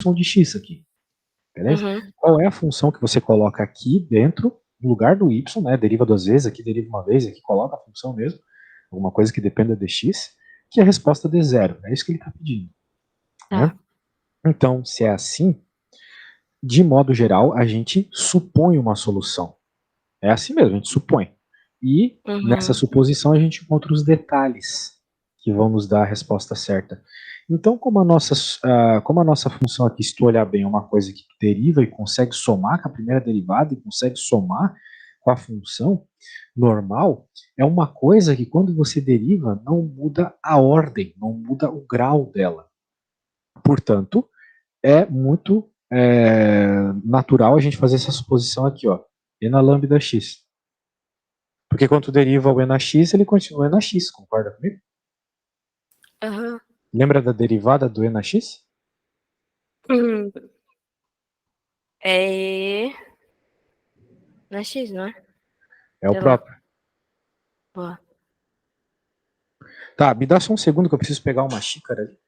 função de x aqui, beleza? Uhum. Qual é a função que você coloca aqui dentro, no lugar do y, né? Deriva duas vezes, aqui deriva uma vez, aqui coloca a função mesmo, alguma coisa que dependa de x, que a resposta dê zero. É isso que ele está pedindo. Né? Tá. Então, se é assim, de modo geral, a gente supõe uma solução. É assim mesmo, a gente supõe. E nessa Uhum. suposição a gente encontra os detalhes que vão nos dar a resposta certa. Então, como a nossa função aqui, se tu olhar bem, é uma coisa que tu deriva e consegue somar com a primeira derivada e consegue somar com a função normal, é uma coisa que quando você deriva não muda a ordem, não muda o grau dela. Portanto, é muito natural a gente fazer essa suposição aqui, ó, e na lambda x. Porque quando tu deriva o e na x, ele continua e na x, concorda comigo? Uhum. Lembra da derivada do e na x? Uhum. É na X, não é? É o Sei lá. próprio. Boa. Tá, me dá só um segundo que eu preciso pegar uma xícara ali.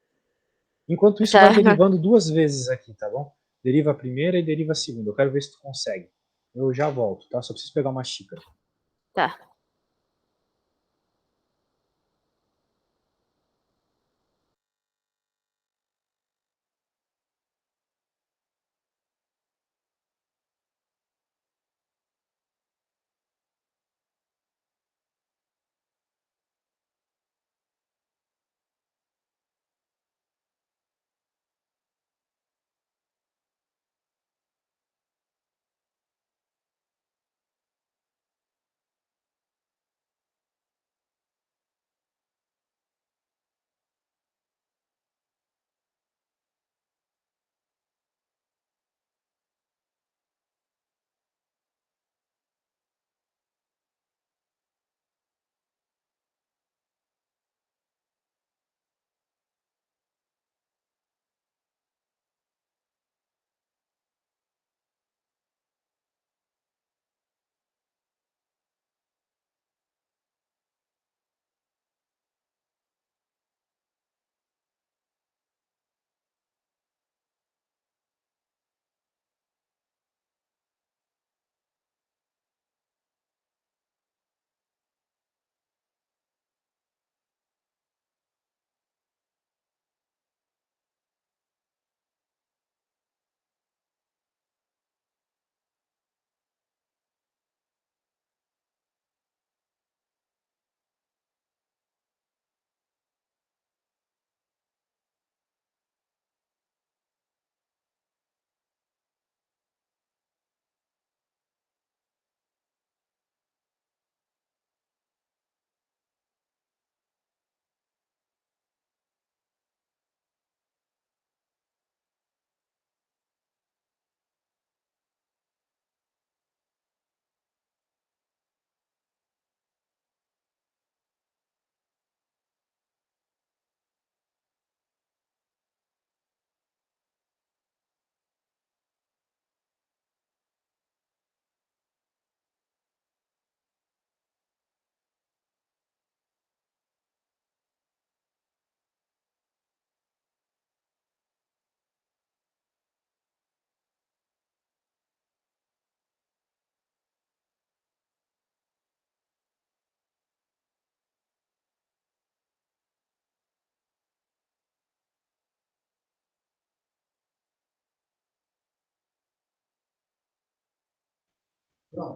Enquanto isso, Tá. vai derivando duas vezes aqui, tá bom? Deriva a primeira e deriva a segunda. Eu quero ver se tu consegue. Eu já volto, tá? Só preciso pegar uma xícara. Tá.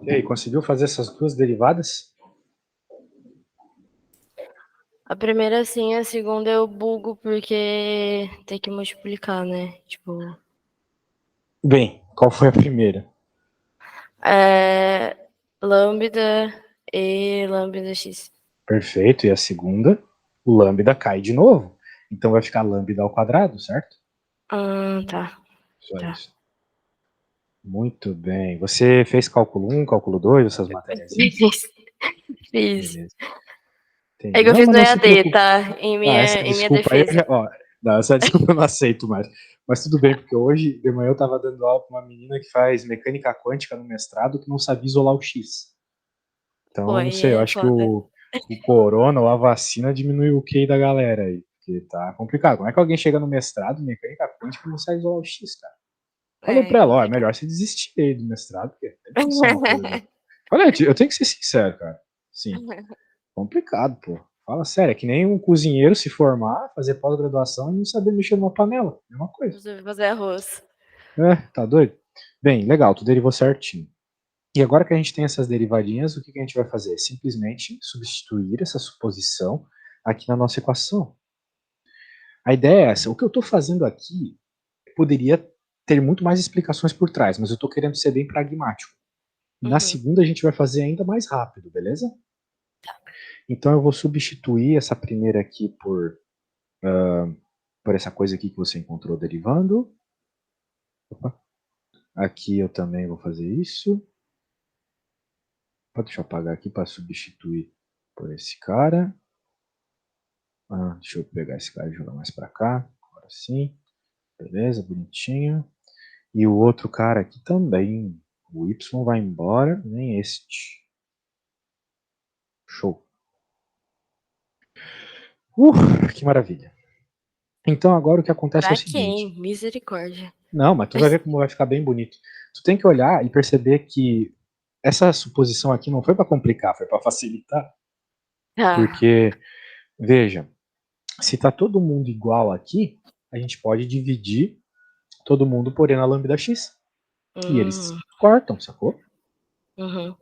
E aí, conseguiu fazer essas duas derivadas? A primeira sim, a segunda eu bugo porque tem que multiplicar, né? Tipo. Bem, qual foi a primeira? Lambda e lambda x. Perfeito. E a segunda? O lambda cai de novo. Então vai ficar lambda ao quadrado, certo? Tá. Só Tá. isso. Muito bem. Você fez cálculo 1, cálculo 2, essas matériazinhas? Fiz. Beleza. É Entendi. que eu Não, fiz mas no não se EAD, preocupe. tá? Em Ah, minha, essa em minha desculpa aí, defesa. não, essa desculpa eu não aceito mais. Mas tudo bem, porque hoje de manhã eu estava dando aula para uma menina que faz mecânica quântica no mestrado que não sabia isolar o X. Pô, Então, não aí sei, eu é acho que foda. o corona ou a vacina diminuiu o QI da galera aí. porque tá complicado. Como é que alguém chega no mestrado em mecânica quântica e não sabe isolar o X, cara? Falei É pra ela, ó, é complicado. melhor você desistir aí do mestrado, porque tem condição uma coisa dessa. Falei, eu tenho que ser sincero, cara. Sim, complicado, pô. Fala sério, é que nem um cozinheiro se formar, fazer pós-graduação e não saber mexer numa panela. Mesma coisa. Você vai fazer arroz. É, tá doido? Bem, legal, tu derivou certinho. E agora que a gente tem essas derivadinhas, o que a gente vai fazer? Simplesmente substituir essa suposição aqui na nossa equação. A ideia é essa. O que eu estou fazendo aqui poderia ter muito mais explicações por trás, mas eu estou querendo ser bem pragmático. Na Uhum. segunda a gente vai fazer ainda mais rápido, beleza? Então eu vou substituir essa primeira aqui por essa coisa aqui que você encontrou derivando. Opa. Aqui eu também vou fazer isso. Deixa eu apagar aqui para substituir por esse cara. Deixa eu pegar esse cara e jogar mais para cá. Agora sim. Beleza, bonitinho. E o outro cara aqui também. O Y vai embora, nem este. Show. Que maravilha. Então agora o que acontece é o Pra seguinte. quem? Misericórdia. Não, mas tu vai ver como vai ficar bem bonito. Tu tem que olhar e perceber que essa suposição aqui não foi para complicar, foi para facilitar. Tá. Porque, veja, se tá todo mundo igual aqui, a gente pode dividir todo mundo por E na lambda x. E eles Hum, cortam, sacou? uhum.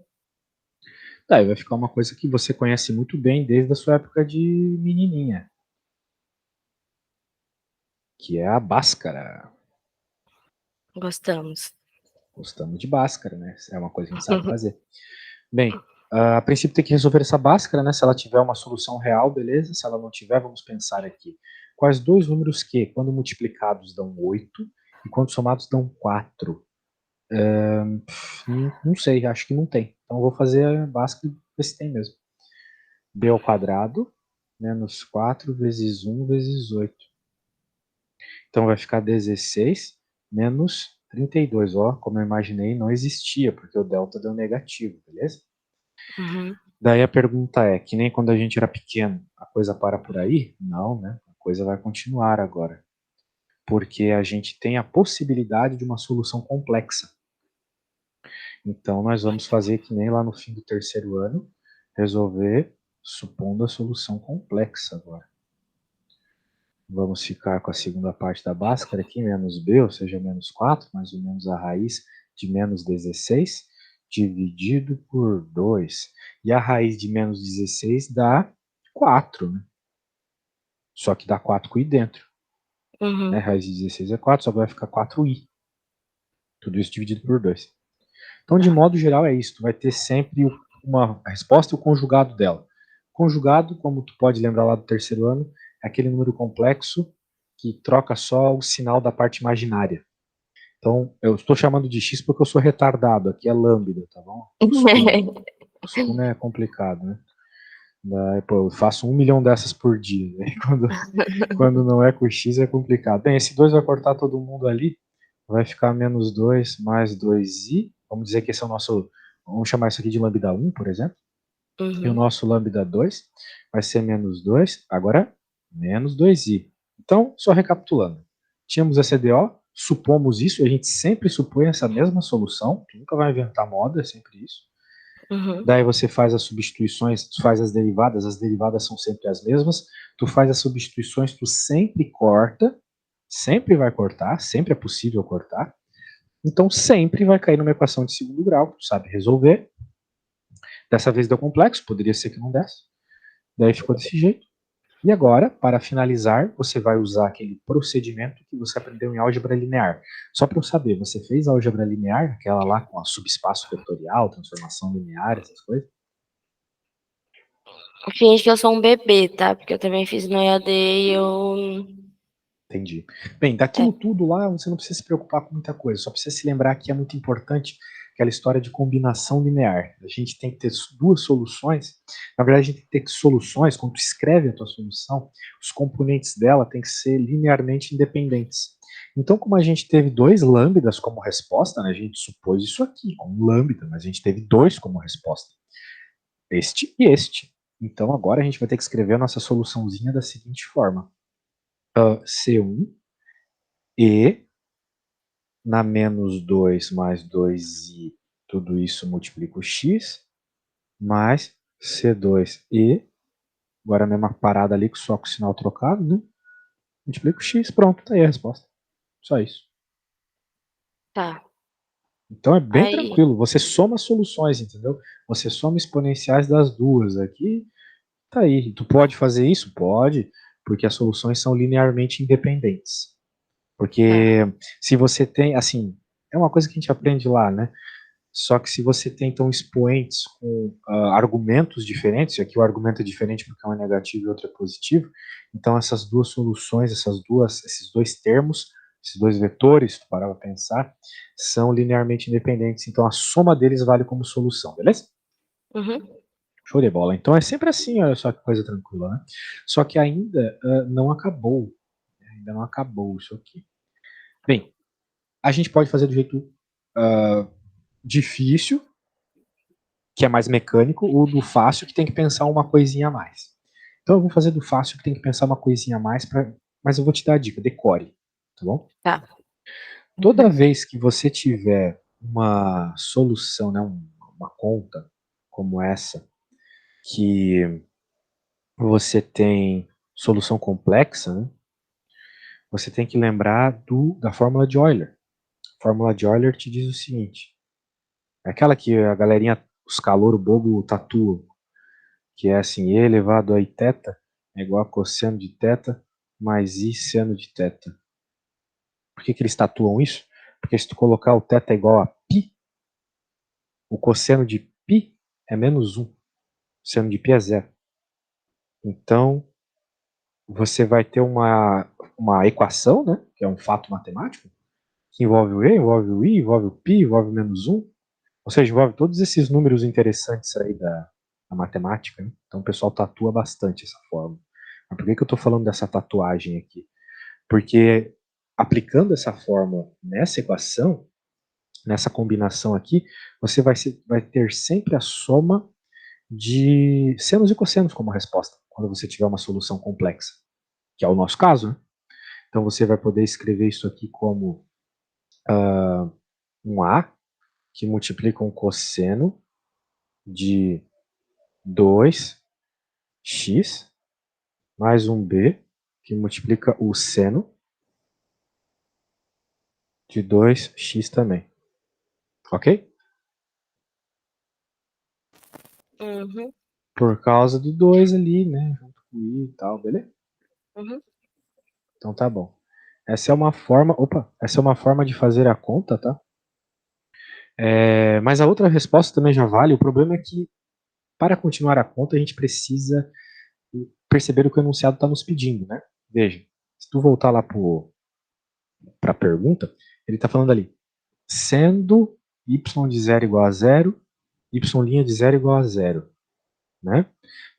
Daí vai ficar uma coisa que você conhece muito bem desde a sua época de menininha. Que é a Bhaskara. Gostamos. Gostamos de Bhaskara, né? É uma coisa que a gente sabe fazer. Bem, a princípio tem que resolver essa Bhaskara, né? Se ela tiver uma solução real, beleza. Se ela não tiver, vamos pensar aqui. Quais dois números que, quando multiplicados, dão 8 e quando somados dão 4? Não sei, acho que não tem. Então eu vou fazer a Bhaskara e ver se tem mesmo. B ao quadrado menos 4 vezes 1 vezes 8. Então vai ficar 16 menos 32. Ó, como eu imaginei, não existia, porque o delta deu negativo, beleza? Uhum. Daí a pergunta é, que nem quando a gente era pequeno, a coisa para por aí? Não, né? A coisa vai continuar agora. Porque a gente tem a possibilidade de uma solução complexa. Então nós vamos fazer que nem lá no fim do terceiro ano, resolver supondo a solução complexa agora. Vamos ficar com a segunda parte da Bhaskara aqui, menos b, ou seja, menos 4, mais ou menos a raiz de menos 16, dividido por 2. E a raiz de menos 16 dá 4, né? Só que dá 4 com i dentro. Né? Uhum. Raiz de 16 é 4, só vai ficar 4i. Tudo isso dividido por 2. Então, de modo geral, é isso. Tu vai ter sempre uma resposta e o conjugado dela. Conjugado, como tu pode lembrar lá do terceiro ano, é aquele número complexo que troca só o sinal da parte imaginária. Então, eu estou chamando de x porque eu sou retardado. Aqui é lambda, tá bom? Desculpa. Desculpa, é complicado, né? Daí, pô, eu faço 1 milhão dessas por dia. Né? Quando não é com x é complicado. Bem, esse 2 vai cortar todo mundo ali. Vai ficar menos 2 mais 2i. Vamos dizer que esse é o nosso. Vamos chamar isso aqui de lambda 1, por exemplo. E o Uhum. nosso lambda 2 vai ser menos 2. Agora, menos 2i. Então, só recapitulando. Tínhamos a CDO, supomos isso, a gente sempre supõe essa mesma solução. Tu nunca vai inventar moda, é sempre isso. Uhum. Daí você faz as substituições, tu faz as derivadas são sempre as mesmas. Tu faz as substituições, tu sempre corta, sempre vai cortar, sempre é possível cortar. Então sempre vai cair numa equação de segundo grau, tu sabe resolver. Dessa vez deu complexo, poderia ser que não desse. Daí ficou desse jeito. E agora, para finalizar, você vai usar aquele procedimento que você aprendeu em álgebra linear. Só para eu saber, você fez álgebra linear, aquela lá com a subespaço vetorial, transformação linear, essas coisas? Finge que eu sou um bebê, tá? Porque eu também fiz no EAD e eu. Entendi. Bem, É. daquilo tudo lá, você não precisa se preocupar com muita coisa, só precisa se lembrar que é muito importante aquela história de combinação linear. A gente tem que ter duas soluções. Na verdade, a gente tem que ter soluções, quando tu escreve a tua solução, os componentes dela têm que ser linearmente independentes. Então, como a gente teve dois lambdas como resposta, né, a gente supôs isso aqui, como lambda, mas a gente teve dois como resposta. Este e este. Então, agora a gente vai ter que escrever a nossa soluçãozinha da seguinte forma. C1 e na menos 2 mais 2i, tudo isso multiplica o x, mais C2e, agora a mesma parada ali, só com o sinal trocado, né? Multiplica o x, pronto, tá aí a resposta. Só isso. Tá. Então é bem Aí. tranquilo, você soma soluções, entendeu? Você soma exponenciais das duas aqui, tá aí. Tu pode fazer isso? Pode, porque as soluções são linearmente independentes. Porque Tá. se você tem, assim, é uma coisa que a gente aprende lá, né? Só que se você tem, então, expoentes com argumentos diferentes, e aqui o argumento é diferente porque um é negativo e outro é positivo, então essas duas soluções, esses dois termos, esses dois vetores, se tu parar para pensar, são linearmente independentes, então a soma deles vale como solução, beleza? Uhum. Show de bola. Então é sempre assim, olha só que coisa tranquila, né? Só que ainda não acabou, ainda não acabou isso aqui. Bem, a gente pode fazer do jeito difícil, que é mais mecânico, ou do fácil, que tem que pensar uma coisinha a mais. Então eu vou fazer do fácil, que tem que pensar uma coisinha a mais, mas eu vou te dar a dica, decore, tá bom? Tá. Toda vez que você tiver uma solução, né, uma conta como essa, que você tem solução complexa, né, você tem que lembrar da fórmula de Euler. A fórmula de Euler te diz o seguinte, é aquela que a galerinha, os calouro bobo tatuam, que é assim, e elevado a i θ é igual a cosseno de θ mais i seno de θ. Por que eles tatuam isso? Porque se tu colocar o θ igual a π, o cosseno de π é menos 1, o seno de π é zero. Então, você vai ter uma equação, né, que é um fato matemático, que envolve o e, envolve o i, envolve o π, envolve menos 1, ou seja, envolve todos esses números interessantes aí da matemática. Né? Então o pessoal tatua bastante essa fórmula. Mas por que eu estou falando dessa tatuagem aqui? Porque aplicando essa fórmula nessa equação, nessa combinação aqui, você vai ter sempre a soma de senos e cossenos como resposta, quando você tiver uma solução complexa, que é o nosso caso. Né? Então você vai poder escrever isso aqui como um A que multiplica um cosseno de 2x mais um B que multiplica o seno de 2x também. Ok? Uhum. Por causa do 2 ali, né? Junto com o i e tal, beleza? Uhum. Então tá bom. Essa é uma forma. Opa, essa é uma forma de fazer a conta, tá? Mas a outra resposta também já vale. O problema é que, para continuar a conta, a gente precisa perceber o que o enunciado está nos pedindo, né? Veja, se tu voltar lá para a pergunta, ele está falando ali, sendo y de 0 igual a 0, y' de 0 igual a 0. Né?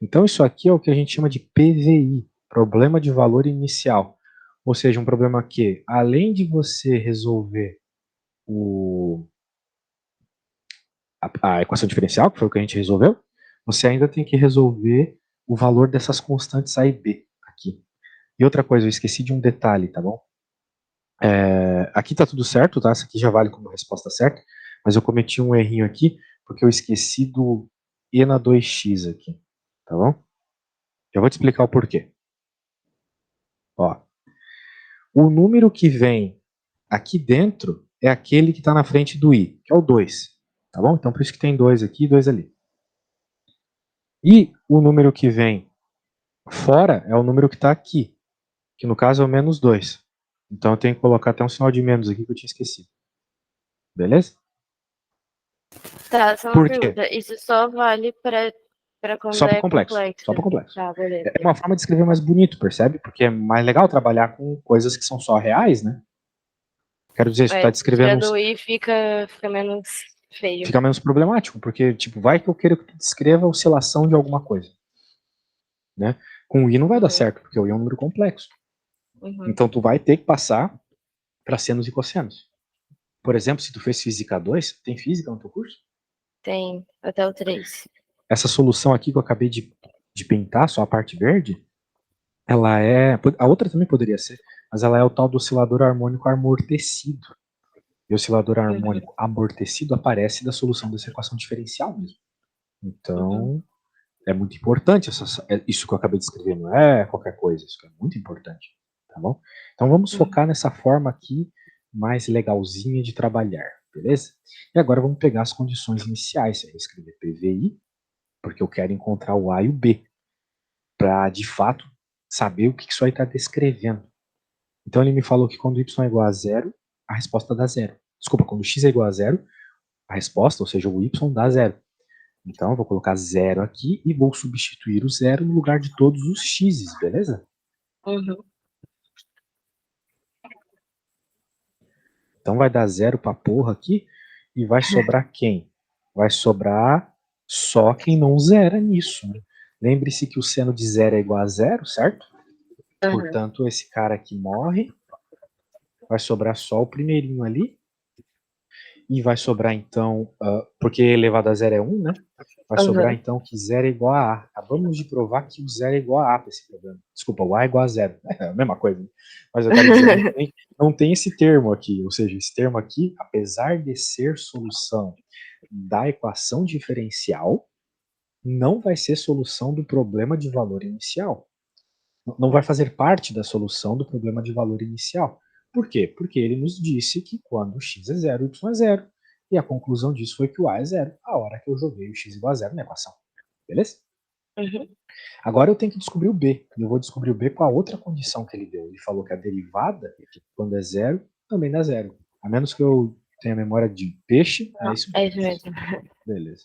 Então isso aqui é o que a gente chama de PVI, problema de valor inicial. Ou seja, um problema que, além de você resolver a equação diferencial, que foi o que a gente resolveu, você ainda tem que resolver o valor dessas constantes A e B aqui. E outra coisa, eu esqueci de um detalhe, tá bom? Aqui tá tudo certo, tá? Essa aqui já vale como resposta certa, mas eu cometi um errinho aqui, porque eu esqueci do e na 2x aqui, tá bom? Eu vou te explicar o porquê. Ó, o número que vem aqui dentro é aquele que está na frente do i, que é o 2, tá bom? Então por isso que tem 2 aqui e 2 ali. E o número que vem fora é o número que está aqui, que no caso é o menos 2. Então eu tenho que colocar até um sinal de menos aqui que eu tinha esquecido. Beleza? Tá, só uma Por quê? pergunta. Isso só vale pra quando Só para é complexo. Só complexo. para complexo. Tá, beleza. É uma forma de escrever mais bonito, percebe? Porque é mais legal trabalhar com coisas que são só reais, né? Quero dizer, se tu está descrevendo Tirando o i fica menos feio. fica menos problemático, porque tipo, vai que eu quero que tu descreva a oscilação de alguma coisa. Né? Com o i não vai dar Uhum. certo, porque o i é um número complexo. Uhum. Então tu vai ter que passar para senos e cossenos. Por exemplo, se tu fez física 2, tem física no teu curso? Tem até o 3. Essa solução aqui que eu acabei de pintar, só a parte verde, ela é. A outra também poderia ser, mas ela é o tal do oscilador harmônico amortecido. E o oscilador harmônico amortecido aparece da solução dessa equação diferencial mesmo. Então, é muito importante isso que eu acabei de escrever, não é qualquer coisa, isso é muito importante, tá bom? Então vamos focar nessa forma aqui mais legalzinha de trabalhar, beleza? E agora vamos pegar as condições iniciais, você vai escrever PVI, porque eu quero encontrar o A e o B, para de fato saber o que isso aí está descrevendo. Então ele me falou que quando y é igual a zero, a resposta dá zero. Desculpa, quando x é igual a zero, a resposta, ou seja, o y dá zero. Então eu vou colocar zero aqui e vou substituir o zero no lugar de todos os x's, beleza? Então vai dar zero pra porra aqui e vai sobrar quem? Vai sobrar só quem não zera nisso, né? Lembre-se que o seno de zero é igual a zero, certo? Portanto, esse cara aqui morre. Vai sobrar só o primeirinho ali. E vai sobrar então, porque elevado a zero é 1, né? Vai sobrar então que zero é igual a A. Acabamos de provar que o zero é igual a A para esse problema. Desculpa, o A é igual a zero. É a mesma coisa. Né? Mas eu quero dizer, não tem esse termo aqui. Ou seja, esse termo aqui, apesar de ser solução da equação diferencial, não vai ser solução do problema de valor inicial. Não vai fazer parte da solução do problema de valor inicial. Por quê? Porque ele nos disse que quando x é zero, y é zero. E a conclusão disso foi que o a é zero, a hora que eu joguei o x igual a zero na equação. Beleza? Agora eu tenho que descobrir o b. E eu vou descobrir o b com a outra condição que ele deu. Ele falou que a derivada, quando é zero, também dá zero. A menos que eu tenha memória de peixe, é isso mesmo. É isso mesmo. Beleza.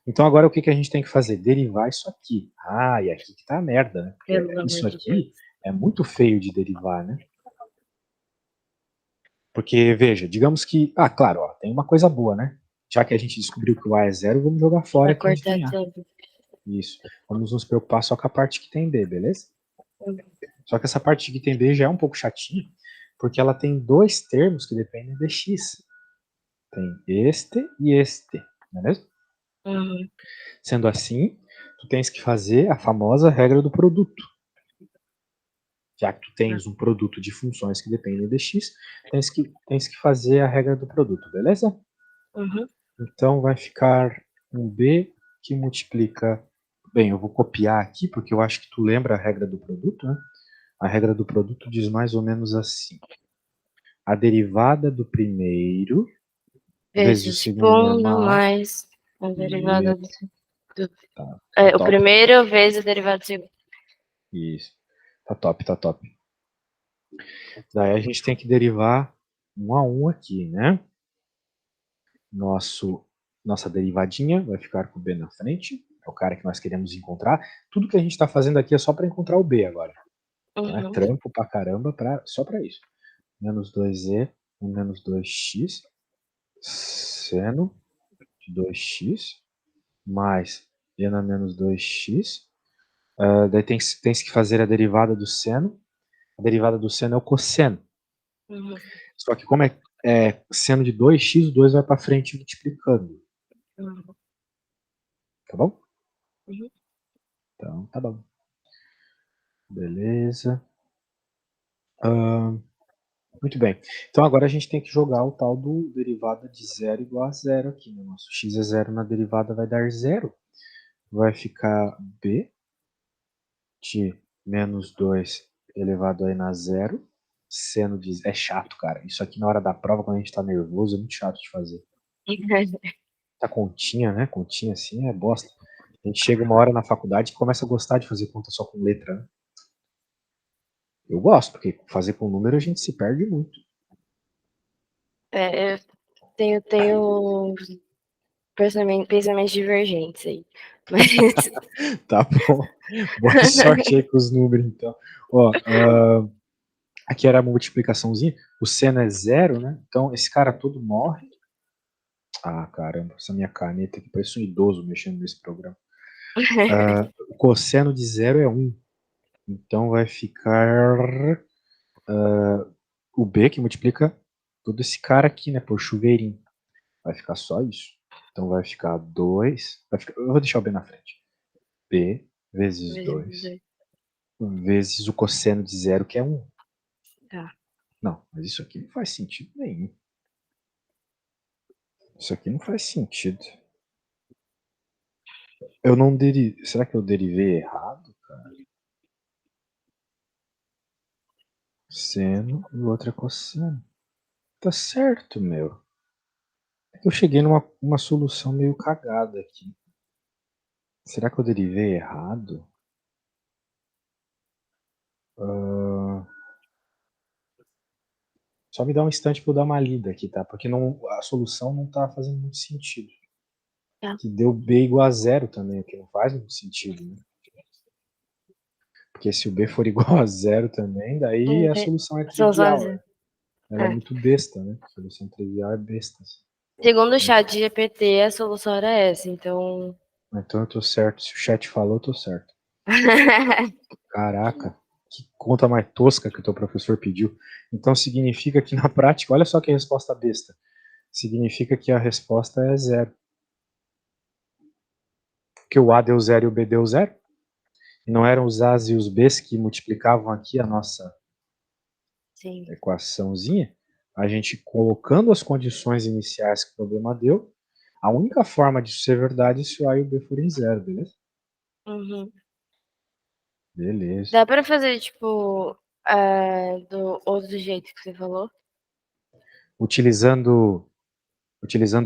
Então agora o que a gente tem que fazer? Derivar isso aqui. Ah, e aqui que tá a merda, né? Isso aqui é muito feio de derivar, né? Porque, veja, digamos que... Ah, claro, ó, tem uma coisa boa, né? Já que a gente descobriu que o A é zero, vamos jogar fora aqui onde tem A. Isso. Vamos nos preocupar só com a parte que tem B, beleza? Só que essa parte que tem B já é um pouco chatinha, porque ela tem dois termos que dependem de x. Tem este e este, não é mesmo? Sendo assim, tu tens que fazer a famosa regra do produto. Já que tu tens um produto de funções que dependem de x, tens que fazer a regra do produto, beleza? Então vai ficar um b que multiplica... Bem, eu vou copiar aqui, porque eu acho que tu lembra a regra do produto, né? A regra do produto diz mais ou menos assim. A derivada do primeiro vezes o segundo normal mais a derivada do... Tá o primeiro vezes a derivada do segundo. Isso. Tá top, tá top. Daí a gente tem que derivar um a um aqui, né? Nossa derivadinha vai ficar com o b na frente. É o cara que nós queremos encontrar. Tudo que a gente está fazendo aqui é só para encontrar o b agora. Então é trampo pra caramba só para isso. Menos 2e, menos 2x, seno de 2x, mais e na menos 2x. Daí tens que fazer a derivada do seno. A derivada do seno é o cosseno. Só que como é seno de 2x, o 2 vai para frente multiplicando. Tá bom? Então, tá bom. Beleza. Muito bem. Então agora a gente tem que jogar o tal do derivada de zero igual a zero aqui. Né? Nosso x é zero na derivada vai dar zero. Vai ficar b de menos 2 elevado a na zero. Seno de... É chato, cara. Isso aqui na hora da prova, quando a gente tá nervoso, é muito chato de fazer. Tá continha, né? Continha assim é bosta. A gente chega uma hora na faculdade e começa a gostar de fazer conta só com letra, né? Eu gosto, porque fazer com número a gente se perde muito. Eu tenho pensamentos divergentes aí. Mas... Tá bom. Boa sorte aí com os números, então. Ó, aqui era a multiplicaçãozinha. O seno é zero, né? Então esse cara todo morre. Ah, caramba, essa minha caneta aqui parece um idoso mexendo nesse programa. O cosseno de zero é 1. Então vai ficar o B que multiplica todo esse cara aqui, né? Por chuveirinho. Vai ficar só isso. Então vai ficar 2. Eu vou deixar o B na frente. B vezes 2 vezes o cosseno de 0, que é 1. Tá. Não, mas isso aqui não faz sentido nenhum. Isso aqui não faz sentido. Eu não derivei. Será que eu derivei errado, cara? Seno e o outro é cosseno. Tá certo, meu. É que eu cheguei numa solução meio cagada aqui. Será que eu derivei errado? Só me dá um instante para eu dar uma lida aqui, tá? Porque não, a solução não tá fazendo muito sentido. Tá. Que deu B igual a 0 também, o que não faz muito sentido, né? Porque se o B for igual a 0 também, daí a solução é São trivial. sozinhos. Ela é É. muito besta, né? A solução trivial é besta. Assim. Segundo o chat GPT, a solução era essa, então. Então eu tô certo. Se o chat falou, eu tô certo. Caraca, que conta mais tosca que o teu professor pediu. Então significa que na prática, olha só que resposta besta. Significa que a resposta é 0. Porque o A deu 0 e o B deu 0. E não eram os A's e os B's que multiplicavam aqui a nossa Sim. equaçãozinha? A gente colocando as condições iniciais que o problema deu, a única forma disso ser verdade é se o A e o B forem 0, beleza? Uhum. Beleza. Dá pra fazer, tipo, do outro jeito que você falou? Utilizando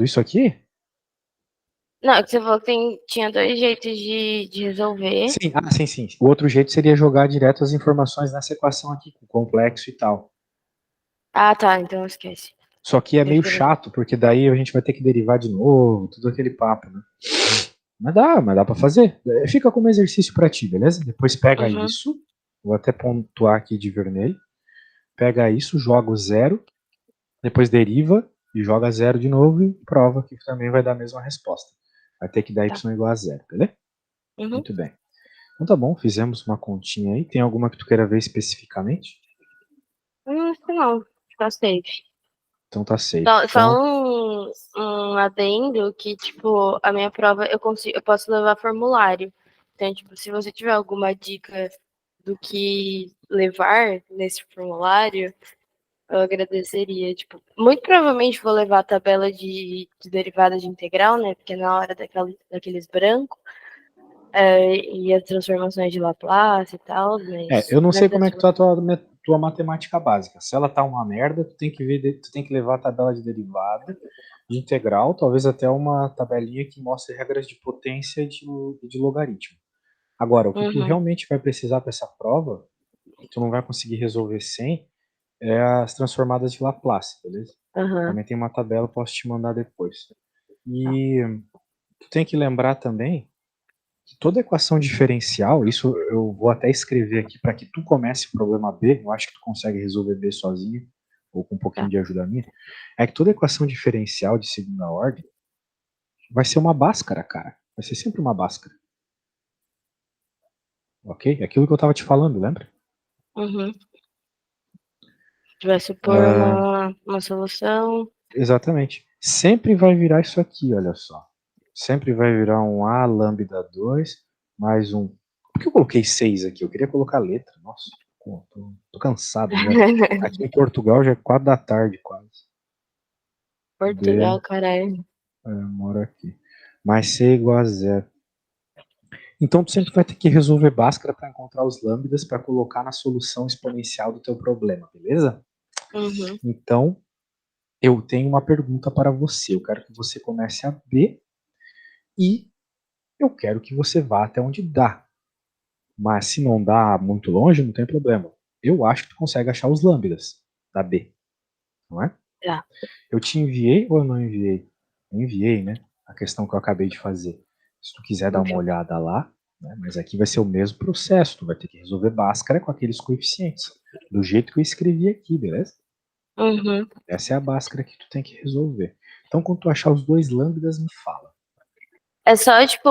isso aqui? Não, é que você falou que tinha dois jeitos de resolver. Sim, sim, sim. O outro jeito seria jogar direto as informações nessa equação aqui, com complexo e tal. Ah, tá, então esquece. Só que é Eu meio fiquei pensando. chato, porque daí a gente vai ter que derivar de novo, tudo aquele papo, né? Mas dá pra fazer. Fica como exercício pra ti, beleza? Depois pega Uhum, isso, vou até pontuar aqui de vermelho. Pega isso, joga o 0, depois deriva e joga 0 de novo e prova que também vai dar a mesma resposta. Vai ter que dar tá. y igual a 0, beleza? Uhum. Muito bem. Então tá bom, fizemos uma continha aí. Tem alguma que tu queira ver especificamente? Acho que não, tá safe. Então tá safe. Só Então, um adendo que, tipo, a minha prova eu posso levar formulário. Então, tipo, se você tiver alguma dica do que levar nesse formulário, eu agradeceria. Tipo, muito provavelmente vou levar a tabela de derivada de integral, né? Porque na hora daqueles brancos, e as transformações de Laplace e tal, eu não sei mas como é deve que tá a tua matemática básica. Se ela tá uma merda, tu tem que ver, tu tem que levar a tabela de derivada, de integral, talvez até uma tabelinha que mostre regras de potência e de logaritmo. Agora, o que tu Uhum, realmente vai precisar para essa prova, que tu não vai conseguir resolver sem, é as transformadas de Laplace, beleza? uhum, Também tem uma tabela, posso te mandar depois. tá, E tu tem que lembrar também que toda equação diferencial, isso eu vou até escrever aqui para que tu comece o problema B, eu acho que tu consegue resolver B sozinho, ou com um pouquinho tá. de ajuda minha, é que toda equação diferencial de segunda ordem vai ser uma báscara, cara. Vai ser sempre uma báscara. Ok? É aquilo que eu estava te falando, lembra? Uhum. Vai supor uma solução. Exatamente. Sempre vai virar isso aqui, olha só. Sempre vai virar um A lambda 2 mais um. Por que eu coloquei 6 aqui? Eu queria colocar letra. Nossa, tô cansado já. Aqui em Portugal já é 4 da tarde quase. D, Portugal, caralho. moro aqui. Mais C igual a 0. Então tu sempre vai ter que resolver Bhaskara para encontrar os lambdas para colocar na solução exponencial do teu problema, beleza? Uhum. Então, eu tenho uma pergunta para você. Eu quero que você comece a ver e eu quero que você vá até onde dá. Mas se não dá muito longe, não tem problema. Eu acho que tu consegue achar os lambdas da B, não é? Tá. Eu te enviei ou eu não enviei? Eu enviei, né? A questão que eu acabei de fazer. Se tu quiser dar uma Enfim. olhada lá, né? Mas aqui vai ser o mesmo processo. Tu vai ter que resolver Bhaskara com aqueles coeficientes. Do jeito que eu escrevi aqui, beleza? Uhum. Essa é a Bhaskara que tu tem que resolver. Então, quando tu achar os dois lambdas, me fala. É só, tipo,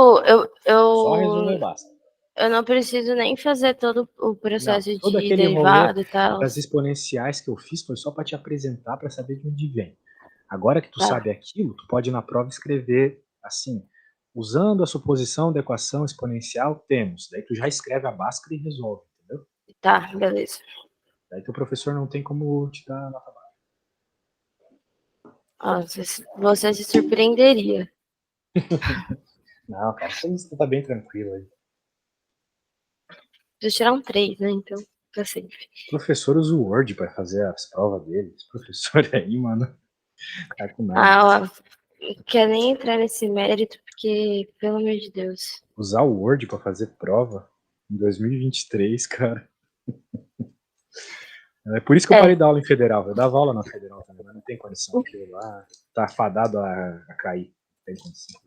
Só resolver Bhaskara. eu não preciso nem fazer todo o Não, processo todo de aquele rolê derivado e tal. das exponenciais que eu fiz foi só para te apresentar, para saber de onde vem. Agora que tu Tá. sabe aquilo, tu pode ir na prova escrever assim, usando a suposição da equação exponencial, temos. Daí tu já escreve a Bhaskara e resolve, entendeu? Tá, beleza. Daí teu professor não tem como te dar nota baixa. Você se surpreenderia. Não, cara, você tá bem tranquilo aí. Preciso tirar um 3, né? Então, tá safe. O professor usa o Word pra fazer as provas dele. Esse professor aí, mano, tá com nada. Ó, não quero nem entrar nesse mérito, porque, pelo amor de Deus. Usar o Word pra fazer prova em 2023, cara. É por isso que eu parei É, de dar aula em federal. Eu dava aula na federal também, mas não tem condição. Aquilo lá tá fadado a cair. Não tem condição.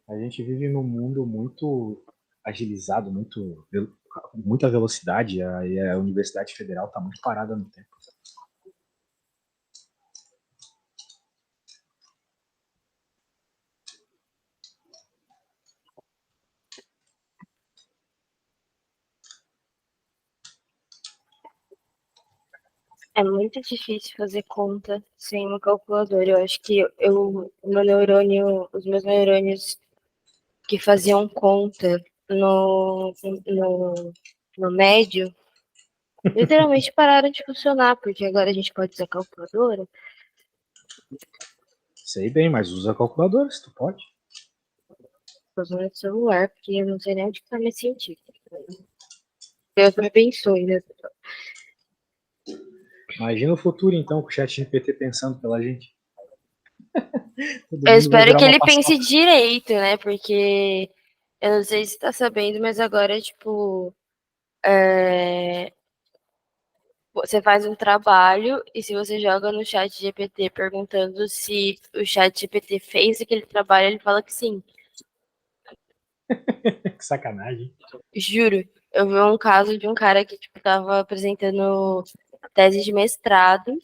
A gente vive num mundo muito agilizado, muita velocidade, e a Universidade Federal está muito parada no tempo. é muito difícil fazer conta sem uma calculadora. Eu acho que os meus neurônios que faziam conta no, no médio, literalmente pararam de funcionar, porque agora a gente pode usar calculadora. Sei bem, mas usa a calculadora, se tu pode. Usando o celular, porque eu não sei nem onde está minha científica. Deus me abençoe, né? Imagina o futuro, então, com o chat GPT pensando pela gente. Todo Eu mundo vai espero virar que uma ele pense paçoca. direito, né? Porque eu não sei se tá sabendo, mas agora, tipo, é, você faz um trabalho e se você joga no chat GPT perguntando se o chat GPT fez aquele trabalho, ele fala que sim. Que sacanagem. Juro. Eu vi um caso de um cara que, tipo, tava apresentando tese de mestrado.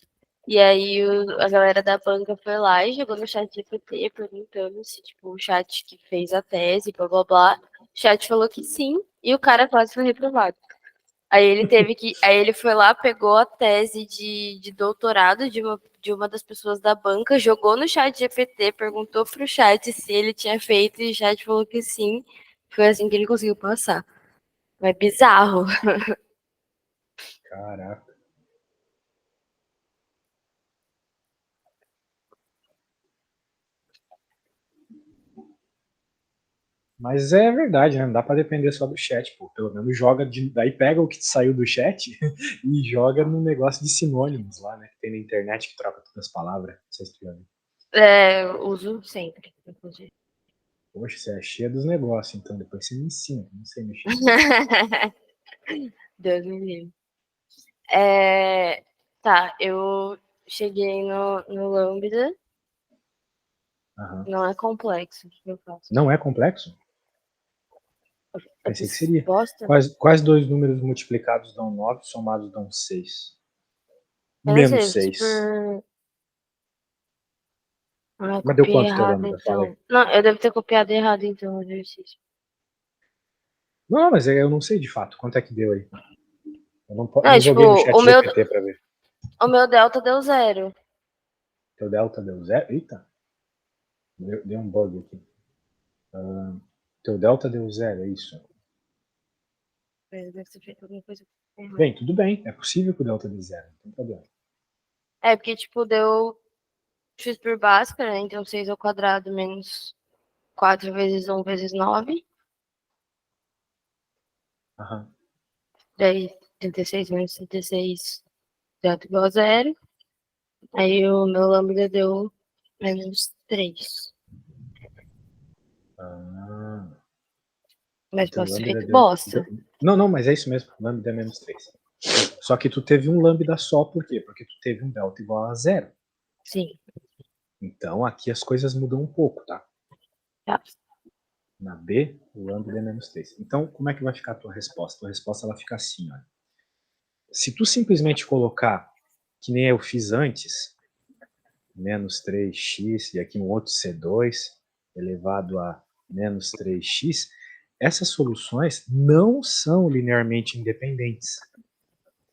E aí a galera da banca foi lá e jogou no chat GPT perguntando se, tipo, o chat que fez a tese, blá blá blá. O chat falou que sim, e o cara quase foi reprovado. Aí ele foi lá, pegou a tese de doutorado de uma das pessoas da banca, jogou no chat GPT, perguntou pro chat se ele tinha feito, e o chat falou que sim. Foi assim que ele conseguiu passar. Mas bizarro. Caraca. Mas é verdade, né? Não dá pra depender só do chat, pô. Pelo menos daí pega o que saiu do chat e joga no negócio de sinônimos lá, né? Que tem na internet que troca todas as palavras. Não sei se tu já viu. É, uso sempre, inclusive. Poxa, você é cheia dos negócios, então depois você me ensina. Não sei mexer nisso. Deus me livre. É, tá, eu cheguei no Lambda. Aham. Não é complexo o que eu faço. Não é complexo? A Pensei que seria. resposta? Quais dois números multiplicados dão 9, somados dão 6? Eu não sei, Menos 6. super. Ah, Mas deu copiei quanto teu errado, lambda? Fala aí. então. Não, eu devo ter copiado errado, então, o exercício. Não, mas eu não sei de fato quanto é que deu aí. Eu Não, não tipo, joguei no chat GPT pra ver. o meu delta deu 0. Teu delta deu 0? Eita, deu um bug aqui. Teu delta deu 0, é isso. Deve ter feito alguma coisa errada. Bem, tudo bem. É possível que o delta dê 0. Não tem problema. É, porque, tipo, deu x por básica, né? Então 6 ao quadrado menos 4 vezes 1 vezes 9. Aham. Daí 36 menos 36 delta igual a 0. Aí o meu lambda deu menos 3. Ah, Mas teu posso ter lambda feito bosta. Não, não, mas é isso mesmo. Lambda é menos 3. Só que tu teve um lambda só, por quê? Porque tu teve um delta igual a 0. Sim, Então aqui as coisas mudam um pouco, tá? tá. Na B, o lambda é menos 3. Então, como é que vai ficar a tua resposta? A tua resposta ela fica assim, olha. Se tu simplesmente colocar, que nem eu fiz antes, menos 3x, e aqui um outro C2, elevado a menos 3x, essas soluções não são linearmente independentes.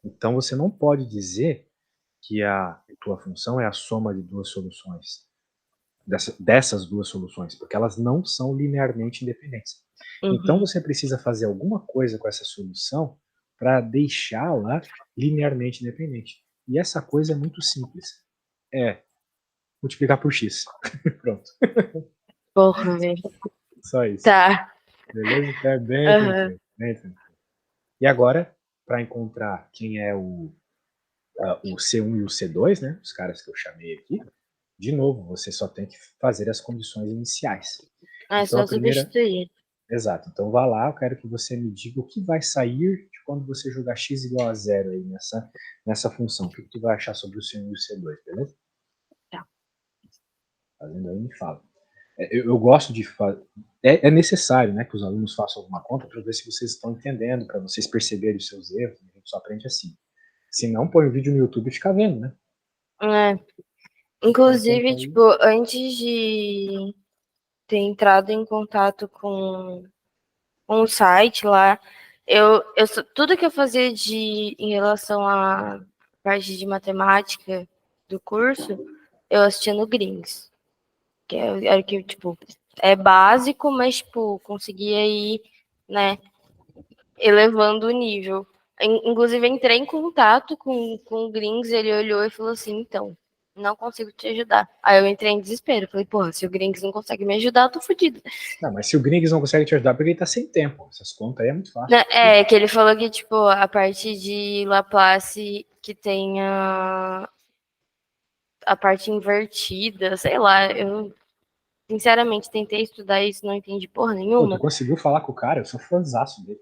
Então, você não pode dizer que a tua função é a soma de duas soluções. dessas duas soluções, porque elas não são linearmente independentes. Então você precisa fazer alguma coisa com essa solução para deixá-la linearmente independente. E essa coisa é muito simples. É multiplicar por x. Pronto. Porra, velho. Só isso. Tá. Beleza? Então é bem tranquilo. Bem tranquilo. E agora, para encontrar quem é o C1 e o C2, né? Os caras que eu chamei aqui, de novo, você só tem que fazer as condições iniciais. É Então só a primeira. substituir. Exato. Então vá lá, eu quero que você me diga o que vai sair de quando você jogar x igual a zero aí nessa função. O que tu vai achar sobre o C1 e o C2, beleza? Tá. Fazendo aí, me fala. Eu gosto de fazer. É necessário, né, que os alunos façam alguma conta para ver se vocês estão entendendo, para vocês perceberem os seus erros. A gente só aprende assim. Se não, põe o vídeo no YouTube e fica vendo, né? É. Inclusive, tipo, antes de ter entrado em contato com um site lá, tudo que eu fazia em relação à parte de matemática do curso, eu assistia no Grings. Que era que, tipo, é básico, mas, tipo, conseguia ir, né, elevando o nível. Inclusive, entrei em contato com o Grings, ele olhou e falou assim, então, não consigo te ajudar. Aí eu entrei em desespero, falei, porra, se o Grings não consegue me ajudar, eu tô fodido. Não, mas se o Griggs não consegue te ajudar, porque ele tá sem tempo. Essas contas aí é muito fácil. É, que ele falou que, tipo, a parte de Laplace que tem a parte invertida, sei lá, eu sinceramente tentei estudar isso, não entendi porra Pô, tu nenhuma. conseguiu falar com o cara? Eu sou fãzaço dele.